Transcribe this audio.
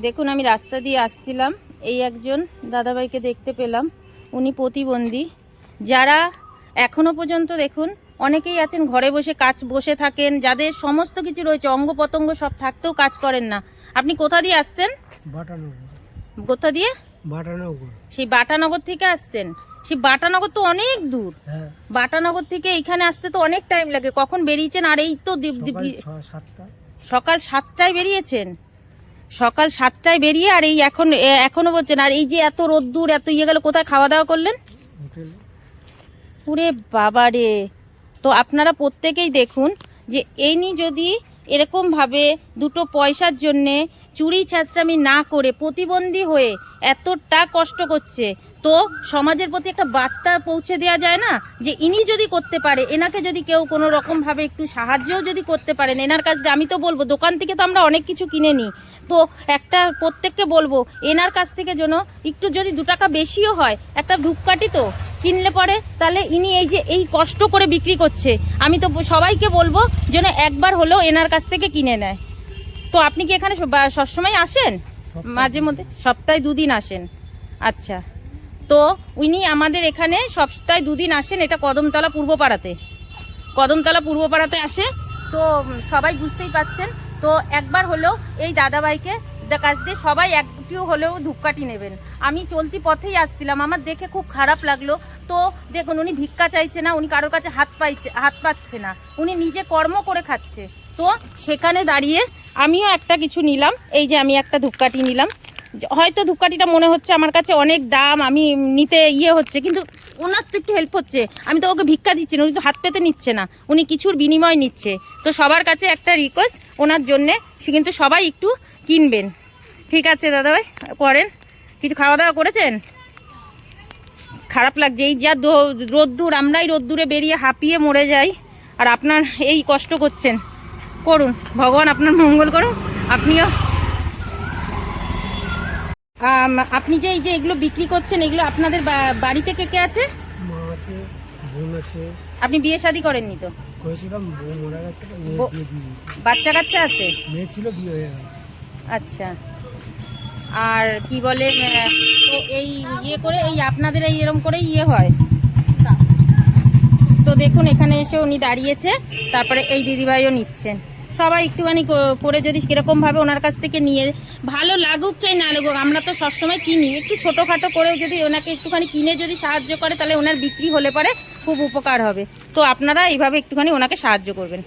দেখুন আমি রাস্তা দিয়ে আসছিলাম, এই একজন দাদাভাইকে দেখতে পেলাম। উনি প্রতিবন্ধী। যারা এখনও পর্যন্ত দেখুন অনেকেই আছেন ঘরে বসে থাকেন, যাদের সমস্ত কিছু রয়েছে, অঙ্গ প্রত্যঙ্গ সব থাকতেও কাজ করেন না। আপনি কোথা দিয়ে আসছেন? বাটানগর। কোথা দিয়ে? বাটানগর। সেই বাটানগর থেকে আসছেন? সেই বাটানগর তো অনেক দূর। হ্যাঁ, বাটানগর থেকে এইখানে আসতে তো অনেক টাইম লাগে। কখন বেরিয়েছেন? আর এই তো সকাল 7টায় বেরিয়েছেন। সকাল 7টায় বেরিয়ে আর এই এখনো বলছেন। আর এই যে এত রোদ্দুর, এত ইয়ে গেল, কোথায় খাওয়া দাওয়া করলেন? ওরে বাবা রে। তো আপনারা প্রত্যেকেই দেখুন যে এনি যদি এরকমভাবে দুটো পয়সার জন্যে চুরি ছাঁচড়ামি না করে প্রতিবন্ধী হয়ে এতটা কষ্ট করছে, তো সমাজের প্রতি একটা বার্তা পৌঁছে দেওয়া যায় না? যে ইনি যদি করতে পারে, এনাকে যদি কেউ কোনো রকমভাবে একটু সাহায্যও যদি করতে পারেন এনার কাছ দিয়ে। আমি তো বলবো, দোকান থেকে তো আমরা অনেক কিছু কিনে নিই, তো একটা প্রত্যেককে বলবো এনার কাছ থেকে যেন একটু যদি 2 টাকা বেশিও হয়, একটা ধূপকাঠি তো কিনলে পরে, তাহলে ইনি এই যে এই কষ্ট করে বিক্রি করছে, আমি তো সবাইকে বলবো যেন একবার হলেও এনার কাছ থেকে কিনে নেয়। তো আপনি কি এখানে সবসময় আসেন? মাঝে মধ্যে সপ্তাহে 2 দিন আসেন? আচ্ছা। তো উনি আমাদের এখানে সপ্তাহে 2 দিন আসেন। এটা কদমতলা পূর্বপাড়াতে আসে। তো সবাই বুঝতেই পাচ্ছেন। তো একবার হলেও এই দাদাভাইকে কাছ দিয়ে সবাই একটু হলেও ধূপকাঠি নেবেন। আমি চলতি পথেই আসছিলাম, আমার দেখে খুব খারাপ লাগলো। তো দেখুন উনি ভিক্ষা চাইছে না, উনি কারোর কাছে হাত পাচ্ছে না, উনি নিজে কর্ম করে খাচ্ছে। তো সেখানে দাঁড়িয়ে আমিও একটা কিছু নিলাম। এই যে আমি একটা ধূপকাঠি নিলাম। হয়তো ধূপকাঠিটা মনে হচ্ছে আমার কাছে অনেক দাম, আমি নিতে হচ্ছে, কিন্তু ওনার তো একটু হেল্প হচ্ছে। আমি তো ওকে ভিক্ষা দিচ্ছি না, উনি তো হাত পেতে নিচ্ছে না, উনি কিছুর বিনিময় নিচ্ছে। তো সবার কাছে একটা রিকোয়েস্ট ওনার জন্যে, কিন্তু সবাই একটু কিনবেন। ঠিক আছে দাদাভাই, করেন। কিছু খাওয়া দাওয়া করেছেন? খারাপ লাগছে, এই যা রোদ্দুর, আমরাই রোদ্দুরে বেরিয়ে হাঁপিয়ে মরে যাই, আর আপনার এই কষ্ট করছেন। করুন, ভগবান আপনার মঙ্গল করুন। আপনিও আপনি যে এই যে এগুলো বিক্রি করছেন, এগুলো আপনাদের বাড়িতে কে কে আছে? মা আছে, বোন আছে। আপনি বিয়ে শাদী করেননি তো? করেছিলাম, বউ মারা গেছে, বাচ্চা কাচ্চা আছে? মেয়ে ছিল, বিয়ে হয়ে গেছে। আচ্ছা। আর কি বলে, তো এই করে এই আপনাদের এই এরকম করে হয়। তো দেখুন এখানে এসে উনি দাঁড়িয়েছে, তারপরে এই দিদিভাইও নিচ্ছেন। সবাই একটুখানি করে যদি কীরকমভাবে ওনার কাছ থেকে নিয়ে, ভালো লাগুক চাই না লাগুক, আমরা তো সবসময় কিনি, একটু ছোটোখাটো করেও যদি ওনাকে একটুখানি কিনে যদি সাহায্য করে, তাহলে ওনার বিক্রি হলে পরে খুব উপকার হবে। তো আপনারা এইভাবে একটুখানি ওনাকে সাহায্য করবেন।